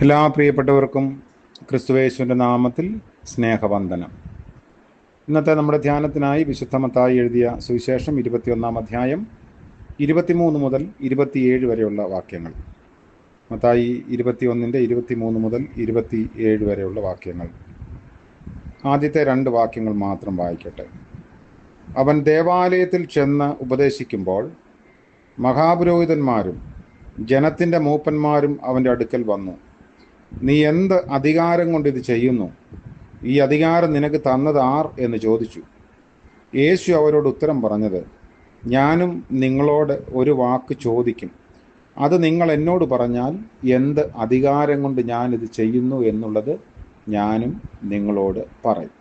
എല്ലാ പ്രിയപ്പെട്ടവർക്കും ക്രിസ്തുയേശുവിൻ്റെ നാമത്തിൽ സ്നേഹവന്ദനം. ഇന്നത്തെ നമ്മുടെ ധ്യാനത്തിനായി വിശുദ്ധ മത്തായി എഴുതിയ സുവിശേഷം 21 അധ്യായം 23 മുതൽ 27 വരെയുള്ള വാക്യങ്ങൾ. മത്തായി 21 23 മുതൽ 27 വരെയുള്ള വാക്യങ്ങൾ. ആദ്യത്തെ 2 വാക്യങ്ങൾ മാത്രം വായിക്കട്ടെ. അവൻ ദേവാലയത്തിൽ ചെന്ന് ഉപദേശിക്കുമ്പോൾ മഹാപുരോഹിതന്മാരും ജനത്തിൻ്റെ മൂപ്പന്മാരും അവൻ്റെ അടുക്കൽ വന്നു. നീ എന്ത് അധികാരം കൊണ്ട് ഇത് ചെയ്യുന്നു? ഈ അധികാരം നിനക്ക് തന്നത് ആർ എന്ന് ചോദിച്ചു. യേശു അവരോട് ഉത്തരം പറഞ്ഞത്, ഞാനും നിങ്ങളോട് ഒരു വാക്ക് ചോദിക്കും. അത് നിങ്ങൾ എന്നോട് പറഞ്ഞാൽ എന്ത് അധികാരം കൊണ്ട് ഞാനിത് ചെയ്യുന്നു എന്നുള്ളത് ഞാനും നിങ്ങളോട് പറയും.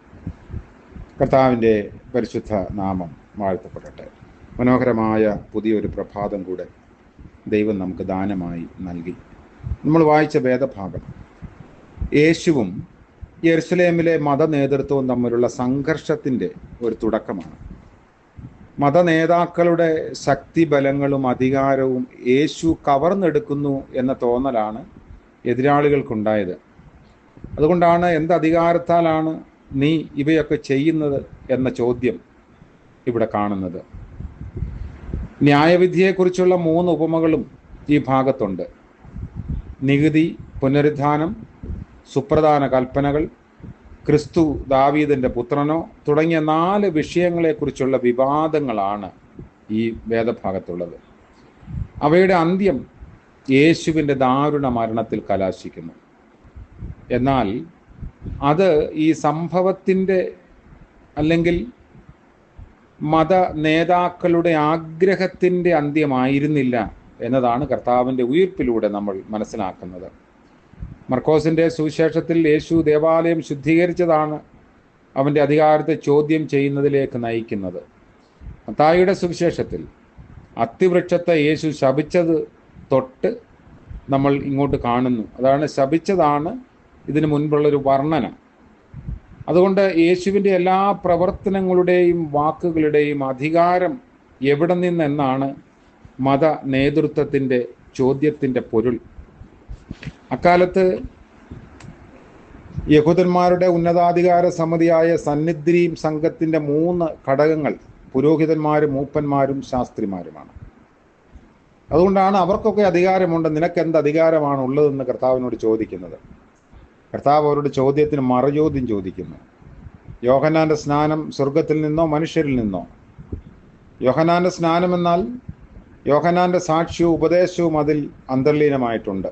കർത്താവിൻ്റെ പരിശുദ്ധ നാമം വാഴ്ത്തപ്പെടട്ടെ. മനോഹരമായ പുതിയൊരു പ്രഭാതം കൂടെ ദൈവം നമുക്ക് ദാനമായി നൽകി. നമ്മൾ വായിച്ച വേദഭാഗം യേശുവും യെരുശലേമിലെ മതനേതൃത്വവും തമ്മിലുള്ള സംഘർഷത്തിൻ്റെ ഒരു തുടക്കമാണ്. മതനേതാക്കളുടെ ശക്തിബലങ്ങളും അധികാരവും യേശു കവർന്നെടുക്കുന്നു എന്ന തോന്നലാണ് എതിരാളികൾക്കുണ്ടായത്. അതുകൊണ്ടാണ് എന്ത് അധികാരത്താലാണ് നീ ഇവയൊക്കെ ചെയ്യുന്നത് എന്ന ചോദ്യം ഇവിടെ കാണുന്നത്. ന്യായവിധിയെക്കുറിച്ചുള്ള 3 ഉപമകളും ഈ ഭാഗത്തുണ്ട്. നികുതി, പുനരുദ്ധാനം, സുപ്രധാന കൽപ്പനകൾ, ക്രിസ്തു ദാവീദിൻ്റെ പുത്രനോ തുടങ്ങിയ 4 വിഷയങ്ങളെക്കുറിച്ചുള്ള വിവാദങ്ങളാണ് ഈ വേദഭാഗത്തുള്ളത്. അവയുടെ അന്ത്യം യേശുവിൻ്റെ ദാരുണ മരണത്തിൽ കലാശിക്കുന്നു. എന്നാൽ അത് ഈ സംഭവത്തിൻ്റെ അല്ലെങ്കിൽ മത നേതാക്കളുടെ ആഗ്രഹത്തിൻ്റെ അന്ത്യമായിരുന്നില്ല എന്നതാണ് കർത്താവിൻ്റെ ഉയിർപ്പിലൂടെ നമ്മൾ മനസ്സിലാക്കുന്നത്. മർക്കോസിൻ്റെ സുവിശേഷത്തിൽ യേശു ദേവാലയം ശുദ്ധീകരിച്ചതാണ് അവൻ്റെ അധികാരത്തെ ചോദ്യം ചെയ്യുന്നതിലേക്ക് നയിക്കുന്നത്. മത്തായിയുടെ സുവിശേഷത്തിൽ അത്തിവൃക്ഷത്തെ യേശു ശപിച്ചത് തൊട്ട് നമ്മൾ ഇങ്ങോട്ട് കാണുന്നു. അതാണ് ശപിച്ചതാണ് ഇതിനു മുൻപുള്ളൊരു വർണ്ണന. അതുകൊണ്ട് യേശുവിൻ്റെ എല്ലാ പ്രവർത്തനങ്ങളുടെയും വാക്കുകളുടെയും അധികാരം എവിടെ നിന്നെന്നാണ് മത നേതൃത്വത്തിൻ്റെ ചോദ്യത്തിൻ്റെ പൊരുൾ. അക്കാലത്ത് യഹൂദന്മാരുടെ ഉന്നതാധികാര സമിതിയായ സന്നിദ്രീം സംഘത്തിൻ്റെ 3 ഘടകങ്ങൾ പുരോഹിതന്മാരും മൂപ്പന്മാരും ശാസ്ത്രിമാരുമാണ്. അതുകൊണ്ടാണ് അവർക്കൊക്കെ അധികാരമുണ്ട്, നിനക്ക് എന്ത് അധികാരമാണ് ഉള്ളതെന്ന് കർത്താവിനോട് ചോദിക്കുന്നത്. കർത്താവ് അവരുടെ ചോദ്യത്തിന് മറുചോദ്യം ചോദിക്കുന്നു. യോഹന്നാൻ്റെ സ്നാനം സ്വർഗത്തിൽ നിന്നോ മനുഷ്യരിൽ നിന്നോ? യോഹന്നാൻ്റെ സ്നാനം എന്നാൽ യോഹന്നാൻ്റെ സാക്ഷ്യവും ഉപദേശവും അതിൽ അന്തർലീനമായിട്ടുണ്ട്.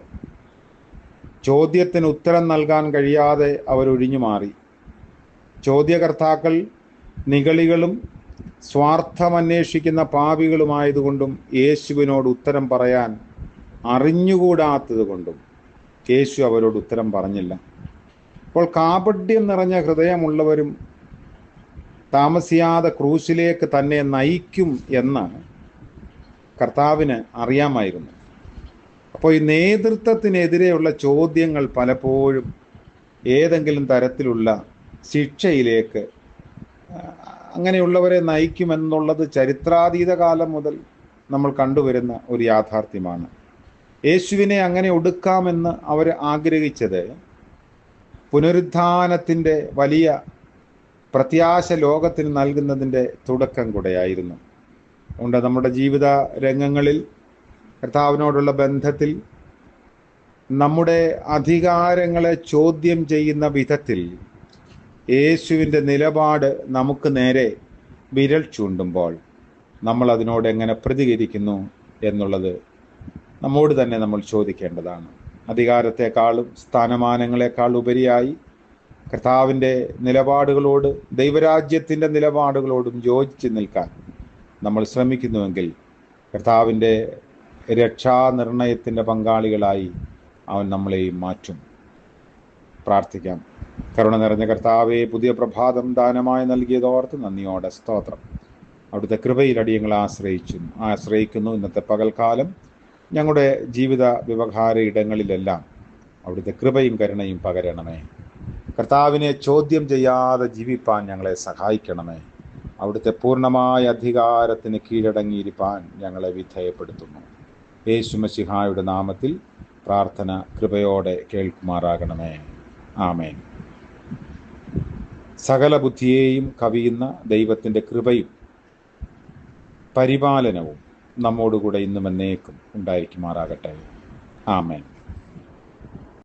ചോദ്യത്തിന് ഉത്തരം നൽകാൻ കഴിയാതെ അവരൊഴിഞ്ഞു മാറി. ചോദ്യകർത്താക്കൾ നിഗളികളും സ്വാർത്ഥമന്വേഷിക്കുന്ന പാപികളുമായതുകൊണ്ടും യേശുവിനോട് ഉത്തരം പറയാൻ അറിഞ്ഞുകൂടാത്തത് കൊണ്ടും യേശു അവരോട് ഉത്തരം പറഞ്ഞില്ല. അപ്പോൾ കാപഢ്യം നിറഞ്ഞ ഹൃദയമുള്ളവരും താമസിയാതെ ക്രൂശിലേക്ക് തന്നെ നയിക്കും എന്ന് കർത്താവിന് അറിയാമായിരുന്നു. അപ്പോൾ ഈ നേതൃത്വത്തിനെതിരെയുള്ള ചോദ്യങ്ങൾ പലപ്പോഴും ഏതെങ്കിലും തരത്തിലുള്ള ശിക്ഷയിലേക്ക് അങ്ങനെയുള്ളവരെ നയിക്കുമെന്നുള്ളത് ചരിത്രാതീത കാലം മുതൽ നമ്മൾ കണ്ടുവരുന്ന ഒരു യാഥാർത്ഥ്യമാണ്. യേശുവിനെ അങ്ങനെ ഒടുക്കാമെന്ന് അവർ ആഗ്രഹിച്ചത് പുനരുദ്ധാനത്തിൻ്റെ വലിയ പ്രത്യാശ ലോകത്തിന് നൽകുന്നതിൻ്റെ തുടക്കം കൂടെയായിരുന്നു. അതുകൊണ്ട് നമ്മുടെ ജീവിത രംഗങ്ങളിൽ കർത്താവിനോടുള്ള ബന്ധത്തിൽ നമ്മുടെ അധികാരങ്ങളെ ചോദ്യം ചെയ്യുന്ന വിധത്തിൽ യേശുവിൻ്റെ നിലപാട് നമുക്ക് നേരെ വിരൽ ചൂണ്ടുമ്പോൾ നമ്മൾ അതിനോട് എങ്ങനെ പ്രതികരിക്കുന്നു എന്നുള്ളത് നമ്മോട് തന്നെ നമ്മൾ ചോദിക്കേണ്ടതാണ്. അധികാരത്തെക്കാളും സ്ഥാനമാനങ്ങളെക്കാൾ ഉപരിയായി കർത്താവിൻ്റെ നിലപാടുകളോട് ദൈവരാജ്യത്തിൻ്റെ നിലപാടുകളോടും യോജിച്ച് നിൽക്കാൻ നമ്മൾ ശ്രമിക്കുന്നുവെങ്കിൽ കർത്താവിൻ്റെ രക്ഷാനിർണയത്തിൻ്റെ പങ്കാളികളായി അവൻ നമ്മളെയും മാറ്റും. പ്രാർത്ഥിക്കാം. കരുണ നിറഞ്ഞ കർത്താവെ, പുതിയ പ്രഭാതം ദാനമായി നൽകിയതോർത്ത് നന്ദിയോടെ സ്തോത്രം. അവിടുത്തെ കൃപയിൽ അടിയങ്ങളെ ആശ്രയിക്കുന്നു. ഇന്നത്തെ പകൽക്കാലം ഞങ്ങളുടെ ജീവിത വ്യവഹാര ഇടങ്ങളിലെല്ലാം അവിടുത്തെ കൃപയും കരുണയും പകരണമേ. കർത്താവിനെ ചോദ്യം ചെയ്യാതെ ജീവിപ്പാൻ ഞങ്ങളെ സഹായിക്കണമേ. അവിടുത്തെ പൂർണ്ണമായ അധികാരത്തിന് കീഴടങ്ങിയിരിക്കാൻ ഞങ്ങളെ വിധേയപ്പെടുത്തുന്നു. യേശു മശിഹായുടെ നാമത്തിൽ പ്രാർത്ഥന കൃപയോടെ കേൾക്കുമാറാകണമേ. ആമേൻ. സകല ബുദ്ധിയെയും കവിയുന്ന ദൈവത്തിൻ്റെ കൃപയും പരിപാലനവും നമ്മോടുകൂടെ ഇന്നും എന്നേക്കും ഉണ്ടായിരിക്കുമാറാകട്ടെ. ആമേൻ.